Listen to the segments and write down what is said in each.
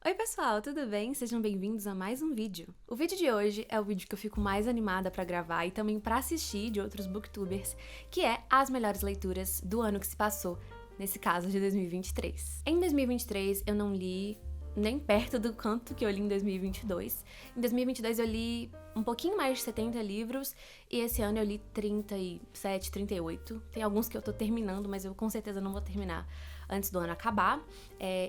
Oi pessoal, tudo bem? Sejam bem-vindos a mais um vídeo. O vídeo de hoje é o vídeo que eu fico mais animada pra gravar e também pra assistir de outros booktubers, que é as melhores leituras do ano que se passou, nesse caso de 2023. Em 2023 eu não li nem perto do quanto que eu li em 2022. Em 2022 eu li um pouquinho mais de 70 livros e esse ano eu li 37, 38. Tem alguns que eu tô terminando, mas eu com certeza não vou terminar antes do ano acabar.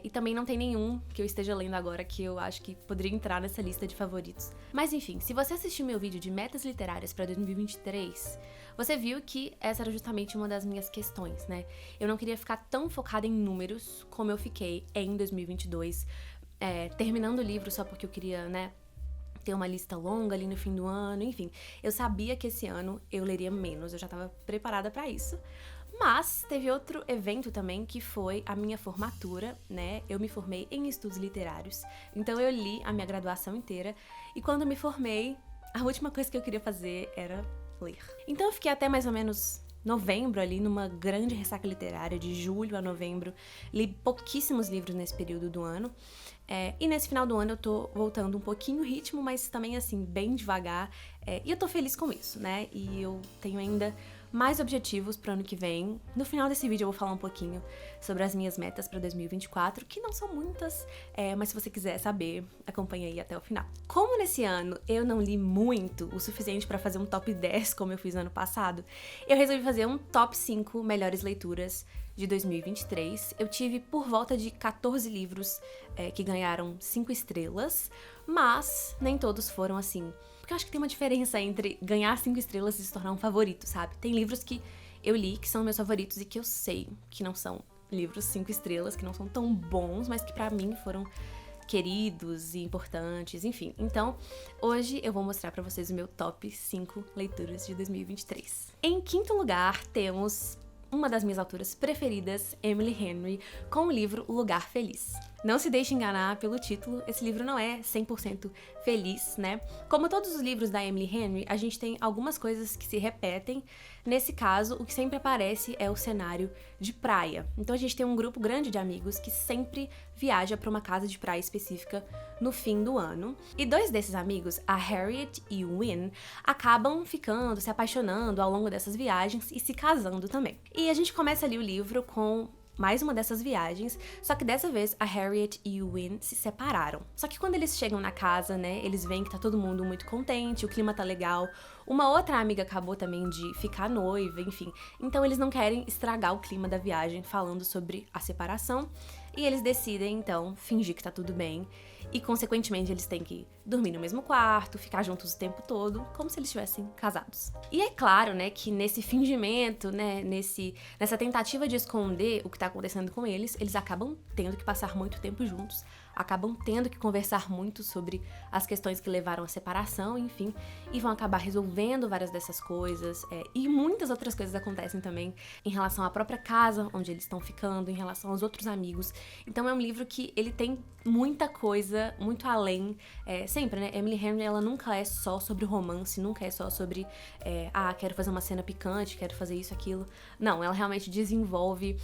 E também não tem nenhum que eu esteja lendo agora que eu acho que poderia entrar nessa lista de favoritos. Mas enfim, se você assistiu meu vídeo de metas literárias para 2023, você viu que essa era justamente uma das minhas questões, né? Eu não queria ficar tão focada em números como eu fiquei em 2022, terminando o livro só porque eu queria, né, ter uma lista longa ali no fim do ano, enfim. Eu sabia que esse ano eu leria menos, eu já estava preparada para isso. Mas teve outro evento também, que foi a minha formatura, né? Eu me formei em estudos literários, então eu li a minha graduação inteira, e quando eu me formei, a última coisa que eu queria fazer era ler. Então eu fiquei até mais ou menos novembro ali, numa grande ressaca literária, de julho a novembro. Li pouquíssimos livros nesse período do ano. E nesse final do ano eu tô voltando um pouquinho o ritmo, mas também assim, bem devagar. E eu tô feliz com isso, né? E eu tenho ainda mais objetivos pro ano que vem. No final desse vídeo eu vou falar um pouquinho sobre as minhas metas pra 2024, que não são muitas, mas se você quiser saber, acompanha aí até o final. Como nesse ano eu não li muito, o suficiente pra fazer um top 10 como eu fiz no ano passado, eu resolvi fazer um top 5 melhores leituras de 2023. Eu tive por volta de 14 livros que ganharam 5 estrelas, mas nem todos foram assim. Porque eu acho que tem uma diferença entre ganhar 5 estrelas e se tornar um favorito, sabe? Tem livros que eu li que são meus favoritos e que eu sei que não são livros 5 estrelas, que não são tão bons, mas que pra mim foram queridos e importantes, enfim. Então, hoje eu vou mostrar pra vocês o meu top 5 leituras de 2023. Em quinto lugar, temos uma das minhas autoras preferidas, Emily Henry, com o livro O Lugar Feliz. Não se deixe enganar pelo título, esse livro não é 100% feliz, né? Como todos os livros da Emily Henry, a gente tem algumas coisas que se repetem. Nesse caso, o que sempre aparece é o cenário de praia. Então a gente tem um grupo grande de amigos que sempre viaja para uma casa de praia específica no fim do ano. E dois desses amigos, a Harriet e o Win, acabam ficando, se apaixonando ao longo dessas viagens e se casando também. E a gente começa ali o livro com mais uma dessas viagens, só que dessa vez a Harriet e o Win se separaram. Só que quando eles chegam na casa, né, eles veem que tá todo mundo muito contente, o clima tá legal, uma outra amiga acabou também de ficar noiva, enfim. Então eles não querem estragar o clima da viagem falando sobre a separação, e eles decidem então fingir que tá tudo bem, e consequentemente eles têm que dormir no mesmo quarto, ficar juntos o tempo todo, como se eles estivessem casados. E é claro, né, que nesse fingimento, né, nessa tentativa de esconder o que tá acontecendo com eles, eles acabam tendo que passar muito tempo juntos, acabam tendo que conversar muito sobre as questões que levaram à separação, enfim, e vão acabar resolvendo várias dessas coisas, e muitas outras coisas acontecem também em relação à própria casa onde eles estão ficando, em relação aos outros amigos. Então é um livro que ele tem muita coisa, muito além, sempre, né, Emily Henry, ela nunca é só sobre romance, nunca é só sobre, quero fazer uma cena picante, quero fazer isso, aquilo. Não, ela realmente desenvolve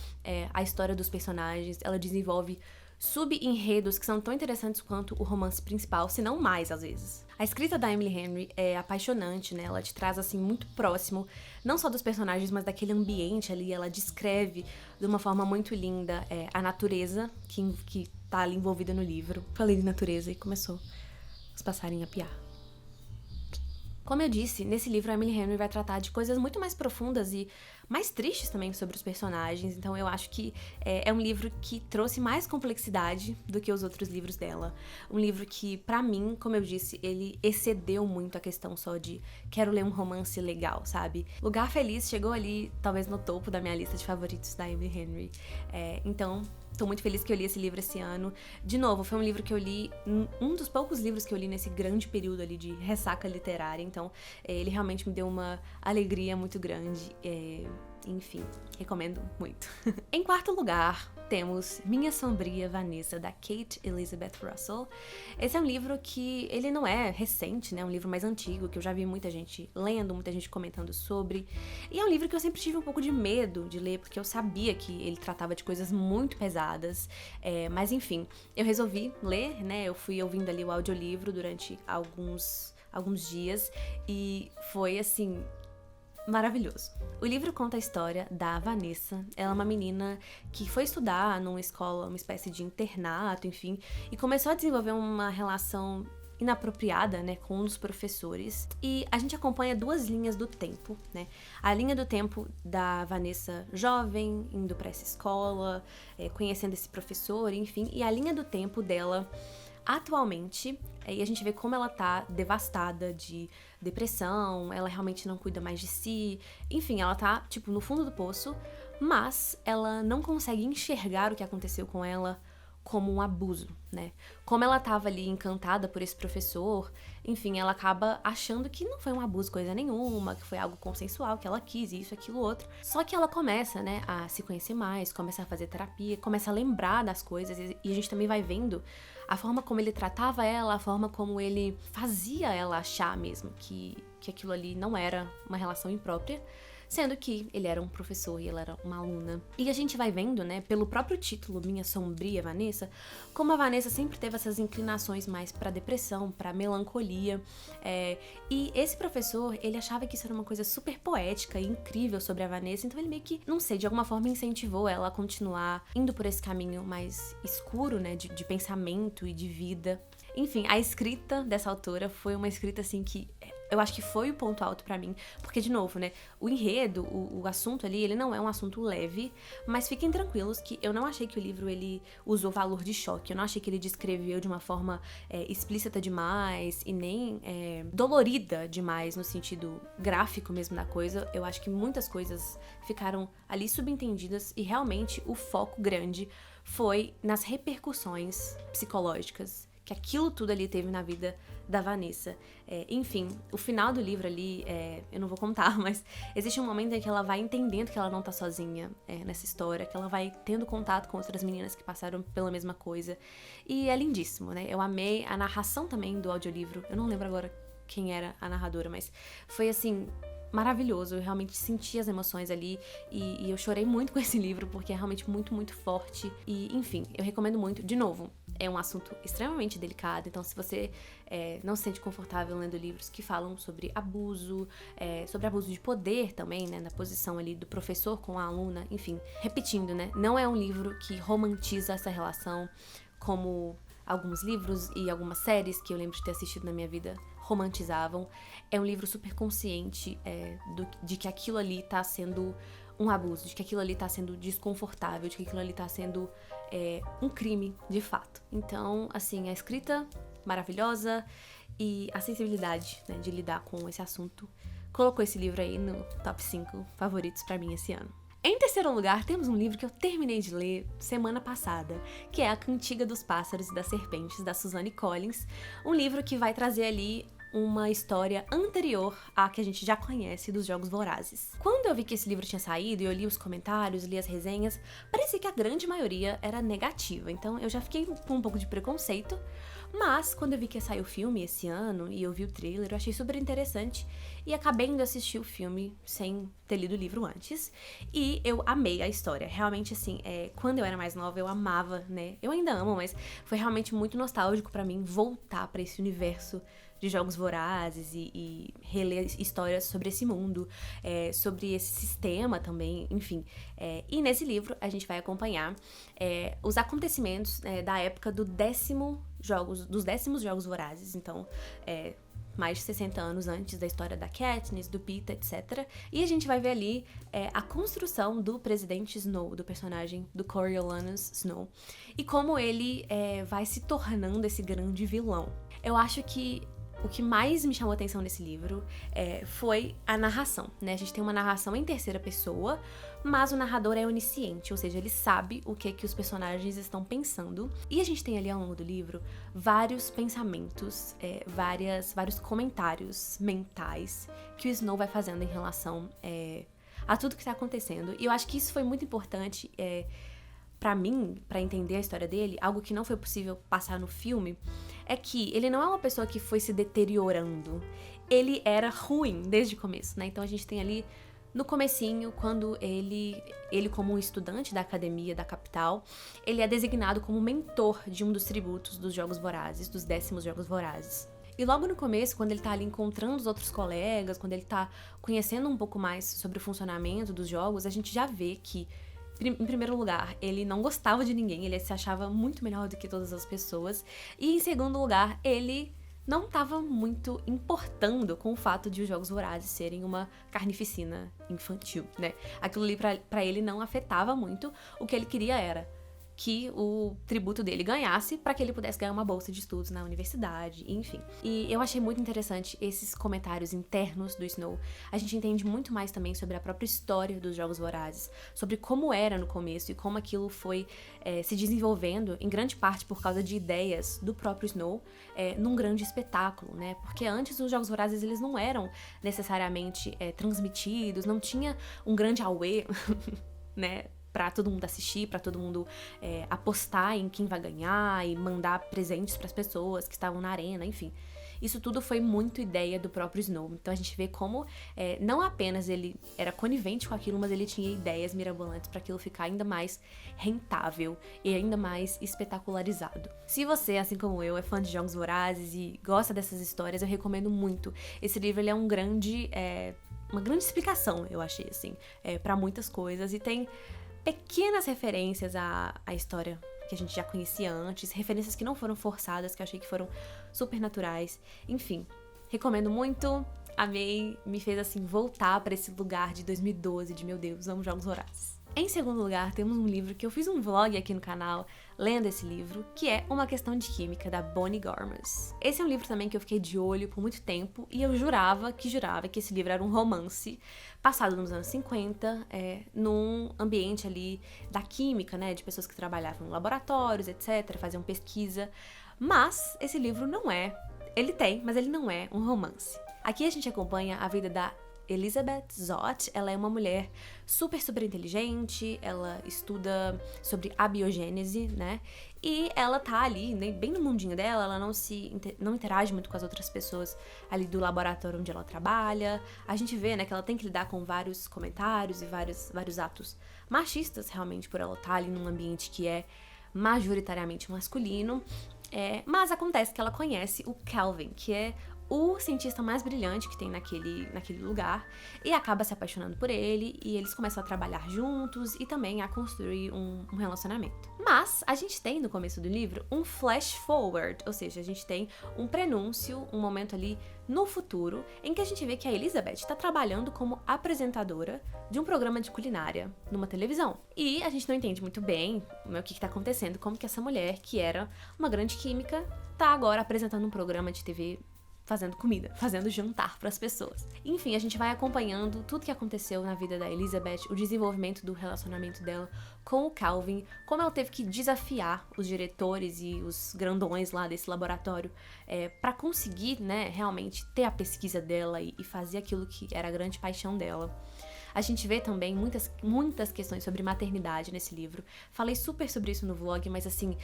a história dos personagens, ela desenvolve sub-enredos que são tão interessantes quanto o romance principal, se não mais, às vezes. A escrita da Emily Henry é apaixonante, né? Ela te traz, assim, muito próximo, não só dos personagens, mas daquele ambiente ali. Ela descreve de uma forma muito linda a natureza que tá ali envolvida no livro. Falei de natureza e começou os passarinhos a piar. Como eu disse, nesse livro a Emily Henry vai tratar de coisas muito mais profundas e mais tristes também sobre os personagens, então eu acho que é um livro que trouxe mais complexidade do que os outros livros dela. Um livro que, pra mim, como eu disse, ele excedeu muito a questão só de quero ler um romance legal, sabe? Lugar Feliz chegou ali, talvez no topo da minha lista de favoritos da Emily Henry. Então, tô muito feliz que eu li esse livro esse ano. De novo, foi um livro que eu li, um dos poucos livros que eu li nesse grande período ali de ressaca literária, então ele realmente me deu uma alegria muito grande. Enfim, recomendo muito. Em quarto lugar, temos Minha Sombria Vanessa, da Kate Elizabeth Russell. Esse é um livro que ele não é recente, né? É um livro mais antigo, que eu já vi muita gente lendo, muita gente comentando sobre. E é um livro que eu sempre tive um pouco de medo de ler, porque eu sabia que ele tratava de coisas muito pesadas. Mas enfim, eu resolvi ler, né? Eu fui ouvindo ali o audiolivro durante alguns dias e foi assim, maravilhoso. O livro conta a história da Vanessa. Ela é uma menina que foi estudar numa escola, uma espécie de internato, enfim, e começou a desenvolver uma relação inapropriada, né, com um dos professores. E a gente acompanha duas linhas do tempo, né? A linha do tempo da Vanessa jovem, indo pra essa escola, conhecendo esse professor, enfim, e a linha do tempo dela atualmente, e a gente vê como ela tá devastada de depressão, ela realmente não cuida mais de si, enfim, ela tá, tipo, no fundo do poço, mas ela não consegue enxergar o que aconteceu com ela como um abuso, né? Como ela tava ali encantada por esse professor, enfim, ela acaba achando que não foi um abuso coisa nenhuma, que foi algo consensual, que ela quis isso, aquilo, outro. Só que ela começa, né, a se conhecer mais, começa a fazer terapia, começa a lembrar das coisas, e a gente também vai vendo a forma como ele tratava ela, a forma como ele fazia ela achar mesmo que aquilo ali não era uma relação imprópria, sendo que ele era um professor e ela era uma aluna. E a gente vai vendo, né, pelo próprio título, Minha Sombria Vanessa, como a Vanessa sempre teve essas inclinações mais pra depressão, pra melancolia. E esse professor, ele achava que isso era uma coisa super poética e incrível sobre a Vanessa, então ele meio que, não sei, de alguma forma incentivou ela a continuar indo por esse caminho mais escuro, né, de pensamento e de vida. Enfim, a escrita dessa autora foi uma escrita, assim, que eu acho que foi o ponto alto pra mim, porque, de novo, né, o enredo, o assunto ali, ele não é um assunto leve, mas fiquem tranquilos que eu não achei que o livro, ele usou valor de choque, eu não achei que ele descreveu de uma forma explícita demais e nem dolorida demais no sentido gráfico mesmo da coisa. Eu acho que muitas coisas ficaram ali subentendidas e realmente o foco grande foi nas repercussões psicológicas que aquilo tudo ali teve na vida da Vanessa. Enfim, o final do livro ali, eu não vou contar, mas existe um momento em que ela vai entendendo que ela não tá sozinha nessa história, que ela vai tendo contato com outras meninas que passaram pela mesma coisa. E é lindíssimo, né? Eu amei a narração também do audiolivro. Eu não lembro agora quem era a narradora, mas foi assim, maravilhoso. Eu realmente senti as emoções ali e eu chorei muito com esse livro, porque é realmente muito, muito forte. E, enfim, eu recomendo muito. De novo, é um assunto extremamente delicado, então se você não se sente confortável lendo livros que falam sobre abuso de poder também, né, na posição ali do professor com a aluna, enfim, repetindo, né, não é um livro que romantiza essa relação como alguns livros e algumas séries que eu lembro de ter assistido na minha vida romantizavam. É um livro super consciente de que aquilo ali tá sendo um abuso, de que aquilo ali tá sendo desconfortável, de que aquilo ali tá sendo um crime, de fato. Então, assim, a escrita maravilhosa e a sensibilidade, né, de lidar com esse assunto colocou esse livro aí no top 5 favoritos pra mim esse ano. Em terceiro lugar, temos um livro que eu terminei de ler semana passada, que é A Cantiga dos Pássaros e das Serpentes, da Suzanne Collins, um livro que vai trazer ali uma história anterior à que a gente já conhece dos Jogos Vorazes. Quando eu vi que esse livro tinha saído e eu li os comentários, li as resenhas, parecia que a grande maioria era negativa, então eu já fiquei com um pouco de preconceito, mas quando eu vi que ia sair o filme esse ano e eu vi o trailer, eu achei super interessante e acabei indo assistir o filme sem ter lido o livro antes, e eu amei a história. Realmente, assim, quando eu era mais nova eu amava, né, eu ainda amo, mas foi realmente muito nostálgico pra mim voltar pra esse universo de Jogos Vorazes e reler histórias sobre esse mundo, sobre esse sistema também, enfim. E nesse livro a gente vai acompanhar os acontecimentos da época dos décimos Jogos Vorazes, então mais de 60 anos antes da história da Katniss, do Peeta, etc. E a gente vai ver ali a construção do Presidente Snow, do personagem do Coriolanus Snow, e como ele vai se tornando esse grande vilão. Eu acho que o que mais me chamou a atenção nesse livro foi a narração, né? A gente tem uma narração em terceira pessoa, mas o narrador é onisciente, ou seja, ele sabe o que os personagens estão pensando. E a gente tem ali ao longo do livro vários pensamentos, vários comentários mentais que o Snow vai fazendo em relação a tudo que tá acontecendo. E eu acho que isso foi muito importante pra mim, pra entender a história dele, algo que não foi possível passar no filme, é que ele não é uma pessoa que foi se deteriorando. Ele era ruim desde o começo, né? Então a gente tem ali no comecinho, quando ele como um estudante da academia da capital, ele é designado como mentor de um dos tributos dos Jogos Vorazes, dos 10º Jogos Vorazes. E logo no começo, quando ele tá ali encontrando os outros colegas, quando ele tá conhecendo um pouco mais sobre o funcionamento dos jogos, a gente já vê que, em primeiro lugar, ele não gostava de ninguém, ele se achava muito melhor do que todas as pessoas. E em segundo lugar, ele não estava muito importando com o fato de os Jogos Vorazes serem uma carnificina infantil, né? Aquilo ali pra ele não afetava muito. O que ele queria era que o tributo dele ganhasse para que ele pudesse ganhar uma bolsa de estudos na universidade, enfim. E eu achei muito interessante esses comentários internos do Snow. A gente entende muito mais também sobre a própria história dos Jogos Vorazes, sobre como era no começo e como aquilo foi se desenvolvendo, em grande parte por causa de ideias do próprio Snow, num grande espetáculo, né? Porque antes os Jogos Vorazes eles não eram necessariamente transmitidos, não tinha um grande auê, né? Pra todo mundo assistir, pra todo mundo apostar em quem vai ganhar e mandar presentes pras pessoas que estavam na arena, enfim. Isso tudo foi muito ideia do próprio Snow. Então a gente vê como não apenas ele era conivente com aquilo, mas ele tinha ideias mirabolantes pra aquilo ficar ainda mais rentável e ainda mais espetacularizado. Se você, assim como eu, é fã de Jogos Vorazes e gosta dessas histórias, eu recomendo muito. Esse livro ele é uma grande explicação, eu achei, assim, pra muitas coisas, e tem pequenas referências à história que a gente já conhecia antes, referências que não foram forçadas, que eu achei que foram super naturais. Enfim, recomendo muito, amei, me fez assim voltar pra esse lugar de 2012, de meu Deus, amo Jogos Vorazes. Em segundo lugar, temos um livro que eu fiz um vlog aqui no canal lendo esse livro, que é Uma Questão de Química, da Bonnie Garmus. Esse é um livro também que eu fiquei de olho por muito tempo e eu jurava que esse livro era um romance passado nos anos 50, num ambiente ali da química, né, de pessoas que trabalhavam em laboratórios, etc., faziam pesquisa, mas esse livro não é. Ele tem, mas ele não é um romance. Aqui a gente acompanha a vida da Elizabeth Zott. Ela é uma mulher super, super inteligente, ela estuda sobre abiogênese, né? E ela tá ali, né, bem no mundinho dela, ela não interage muito com as outras pessoas ali do laboratório onde ela trabalha. A gente vê, né, que ela tem que lidar com vários comentários e vários atos machistas, realmente, por ela estar ali num ambiente que é majoritariamente masculino. Mas acontece que ela conhece o Calvin, que é o cientista mais brilhante que tem naquele lugar, e acaba se apaixonando por ele, e eles começam a trabalhar juntos e também a construir um relacionamento. Mas a gente tem no começo do livro um flash forward, ou seja, a gente tem um prenúncio, um momento ali no futuro, em que a gente vê que a Elizabeth está trabalhando como apresentadora de um programa de culinária numa televisão. E a gente não entende muito bem o que está acontecendo, como que essa mulher, que era uma grande química, tá agora apresentando um programa de TV fazendo comida, fazendo jantar para as pessoas. Enfim, a gente vai acompanhando tudo que aconteceu na vida da Elizabeth, o desenvolvimento do relacionamento dela com o Calvin, como ela teve que desafiar os diretores e os grandões lá desse laboratório para conseguir, né, realmente ter a pesquisa dela e fazer aquilo que era a grande paixão dela. A gente vê também muitas questões sobre maternidade nesse livro. Falei super sobre isso no vlog, mas assim,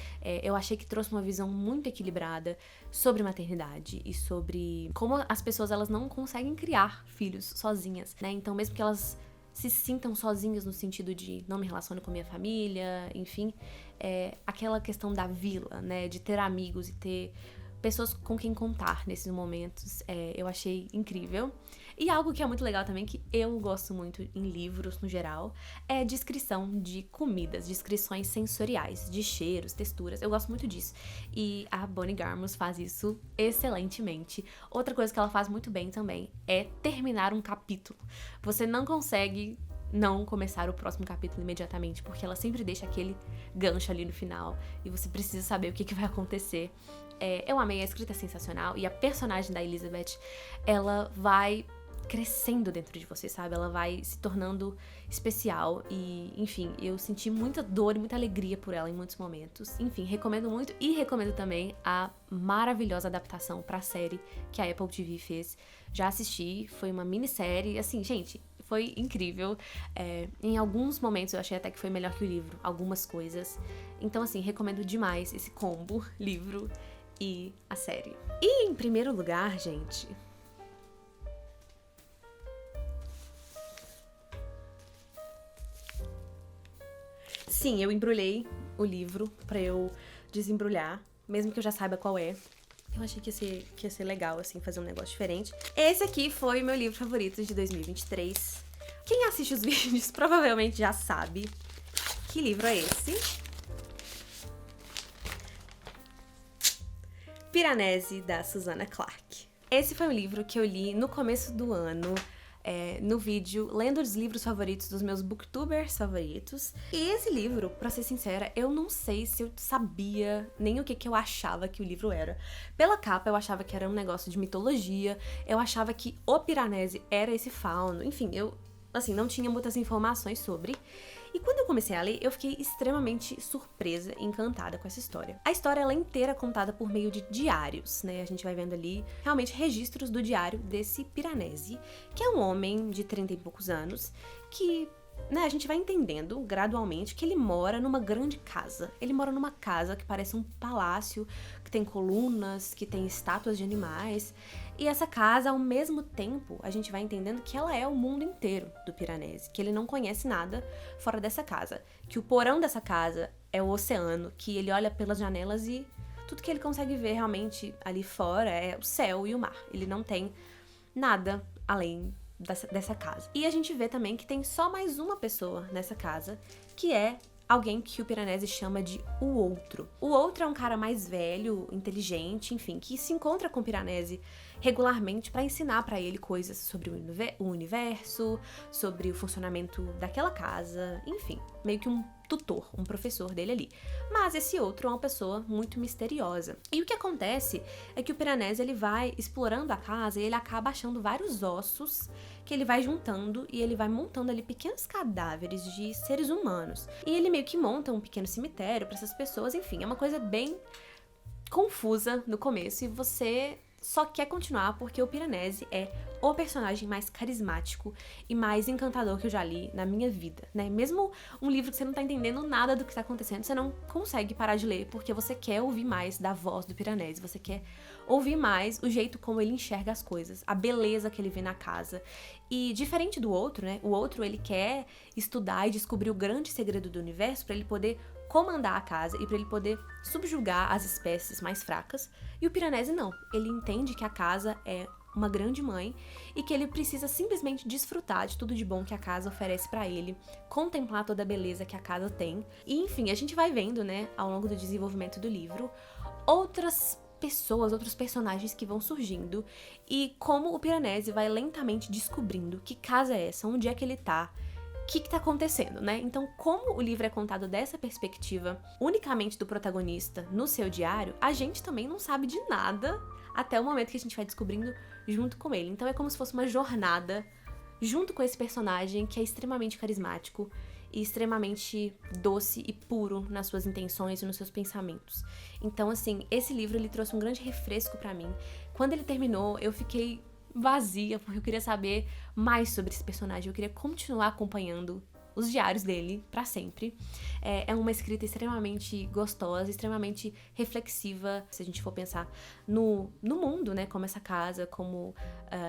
eu achei que trouxe uma visão muito equilibrada sobre maternidade e sobre como as pessoas elas não conseguem criar filhos sozinhas, né? Então, mesmo que elas se sintam sozinhas no sentido de não me relaciono com minha família, enfim, aquela questão da vila, né? De ter amigos e ter pessoas com quem contar nesses momentos, eu achei incrível. E algo que é muito legal também, que eu gosto muito em livros no geral, é descrição de comidas, descrições sensoriais, de cheiros, texturas, eu gosto muito disso. E a Bonnie Garmus faz isso excelentemente. Outra coisa que ela faz muito bem também é terminar um capítulo. Você não consegue não começar o próximo capítulo imediatamente, porque ela sempre deixa aquele gancho ali no final e você precisa saber o que vai acontecer. Eu amei, a escrita é sensacional e a personagem da Elizabeth, ela vai crescendo dentro de você, sabe? Ela vai se tornando especial e, enfim, eu senti muita dor e muita alegria por ela em muitos momentos. Enfim, recomendo muito e recomendo também a maravilhosa adaptação pra série que a Apple TV fez. Já assisti, foi uma minissérie, assim, gente, foi incrível. Em alguns momentos eu achei até que foi melhor que o livro, algumas coisas. Então, assim, recomendo demais esse combo, livro e a série. E em primeiro lugar, gente... Sim, eu embrulhei o livro pra eu desembrulhar, mesmo que eu já saiba qual é. Eu achei que ia ser legal, assim, fazer um negócio diferente. Esse aqui foi o meu livro favorito de 2023. Quem assiste os vídeos provavelmente já sabe que livro é esse. Piranesi, da Susanna Clarke. Esse foi um livro que eu li no começo do ano, no vídeo Lendo os Livros Favoritos dos meus booktubers favoritos. E esse livro, pra ser sincera, eu não sei se eu sabia nem o que eu achava que o livro era. Pela capa, eu achava que era um negócio de mitologia, eu achava que o Piranesi era esse fauno, enfim, eu, assim, não tinha muitas informações sobre. E quando eu comecei a ler, eu fiquei extremamente surpresa e encantada com essa história. A história, ela é inteira contada por meio de diários, né? A gente vai vendo ali, realmente, registros do diário desse Piranesi, que é um homem de 30 e poucos anos, que, né, a gente vai entendendo gradualmente que ele mora numa grande casa. Ele mora numa casa que parece um palácio, que tem colunas, que tem estátuas de animais. E essa casa, ao mesmo tempo, a gente vai entendendo que ela é o mundo inteiro do Piranesi, que ele não conhece nada fora dessa casa, que o porão dessa casa é o oceano, que ele olha pelas janelas e tudo que ele consegue ver realmente ali fora é o céu e o mar. Ele não tem nada além dessa casa. E a gente vê também que tem só mais uma pessoa nessa casa, que é alguém que o Piranesi chama de o outro. O outro é um cara mais velho, inteligente, enfim, que se encontra com o Piranesi regularmente para ensinar para ele coisas sobre o universo, sobre o funcionamento daquela casa, enfim, meio que um tutor, um professor dele ali. Mas esse outro é uma pessoa muito misteriosa. E o que acontece é que o Piranesi, ele vai explorando a casa e ele acaba achando vários ossos que ele vai juntando e ele vai montando ali pequenos cadáveres de seres humanos. E ele meio que monta um pequeno cemitério para essas pessoas, enfim, é uma coisa bem confusa no começo e você só quer continuar porque o Piranesi é o personagem mais carismático e mais encantador que eu já li na minha vida, né? Mesmo um livro que você não tá entendendo nada do que tá acontecendo, você não consegue parar de ler porque você quer ouvir mais da voz do Piranesi, você quer ouvir mais o jeito como ele enxerga as coisas, a beleza que ele vê na casa. E diferente do outro, né? O outro, ele quer estudar e descobrir o grande segredo do universo para ele poder comandar a casa e para ele poder subjugar as espécies mais fracas. E o Piranesi não. Ele entende que a casa é uma grande mãe e que ele precisa simplesmente desfrutar de tudo de bom que a casa oferece pra ele, contemplar toda a beleza que a casa tem. E enfim, a gente vai vendo, né, ao longo do desenvolvimento do livro, outras pessoas, outros personagens que vão surgindo e como o Piranesi vai lentamente descobrindo que casa é essa, onde é que ele tá, o que tá acontecendo, né? Então, como o livro é contado dessa perspectiva, unicamente do protagonista no seu diário, a gente também não sabe de nada até o momento que a gente vai descobrindo junto com ele. Então, é como se fosse uma jornada junto com esse personagem que é extremamente carismático e extremamente doce e puro nas suas intenções e nos seus pensamentos. Então, assim, esse livro, ele trouxe um grande refresco pra mim. Quando ele terminou, eu fiquei vazia, porque eu queria saber mais sobre esse personagem, eu queria continuar acompanhando os diários dele pra sempre. É uma escrita extremamente gostosa, extremamente reflexiva, se a gente for pensar no mundo, né, como essa casa, como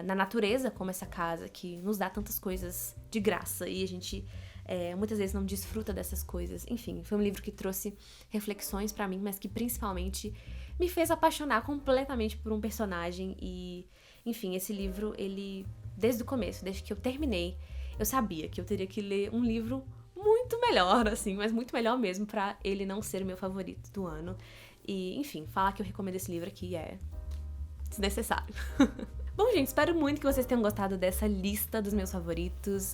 na natureza, como essa casa que nos dá tantas coisas de graça e a gente muitas vezes não desfruta dessas coisas. Enfim, foi um livro que trouxe reflexões pra mim, mas que principalmente me fez apaixonar completamente por um personagem e, enfim, esse livro, ele, desde o começo, desde que eu terminei, eu sabia que eu teria que ler um livro muito melhor, assim, mas muito melhor mesmo, pra ele não ser o meu favorito do ano. E, enfim, falar que eu recomendo esse livro aqui é desnecessário. Bom, gente, espero muito que vocês tenham gostado dessa lista dos meus favoritos.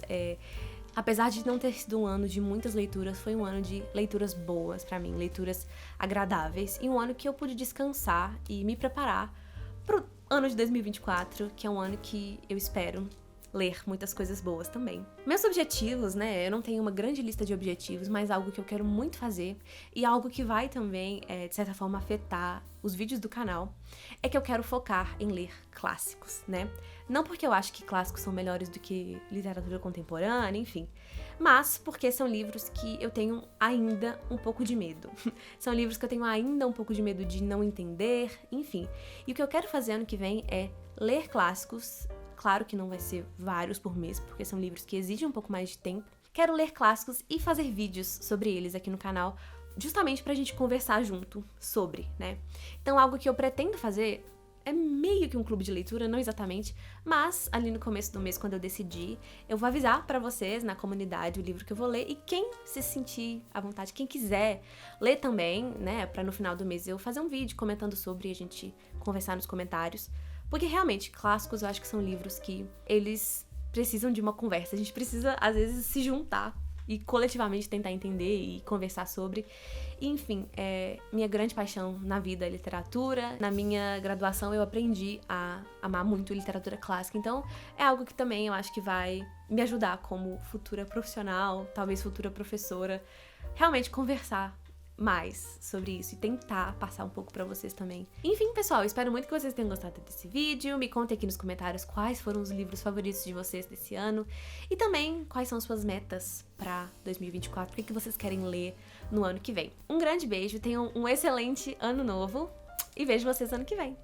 Apesar de não ter sido um ano de muitas leituras, foi um ano de leituras boas pra mim, leituras agradáveis, e um ano que eu pude descansar e me preparar pro ano de 2024, que é um ano que eu espero ler muitas coisas boas também. Meus objetivos, né, eu não tenho uma grande lista de objetivos, mas algo que eu quero muito fazer e algo que vai também, de certa forma, afetar os vídeos do canal, é que eu quero focar em ler clássicos, né? Não porque eu acho que clássicos são melhores do que literatura contemporânea, enfim, mas porque são livros que eu tenho ainda um pouco de medo. São livros que eu tenho ainda um pouco de medo de não entender, enfim. E o que eu quero fazer ano que vem é ler clássicos. Claro que não vai ser vários por mês, porque são livros que exigem um pouco mais de tempo. Quero ler clássicos e fazer vídeos sobre eles aqui no canal, justamente pra gente conversar junto sobre, né? Então, algo que eu pretendo fazer é meio que um clube de leitura, não exatamente, mas ali no começo do mês, quando eu decidi, eu vou avisar pra vocês na comunidade o livro que eu vou ler, e quem se sentir à vontade, quem quiser ler também, né, pra no final do mês eu fazer um vídeo comentando sobre e a gente conversar nos comentários, porque realmente, clássicos eu acho que são livros que eles precisam de uma conversa, a gente precisa às vezes se juntar e coletivamente tentar entender e conversar sobre. Enfim, minha grande paixão na vida é literatura. Na minha graduação eu aprendi a amar muito literatura clássica, então é algo que também eu acho que vai me ajudar como futura profissional, talvez futura professora, realmente conversar mais sobre isso e tentar passar um pouco pra vocês também. Enfim, pessoal, espero muito que vocês tenham gostado desse vídeo. Me contem aqui nos comentários quais foram os livros favoritos de vocês desse ano e também quais são suas metas pra 2024, o que vocês querem ler no ano que vem. Um grande beijo, tenham um excelente ano novo e vejo vocês ano que vem.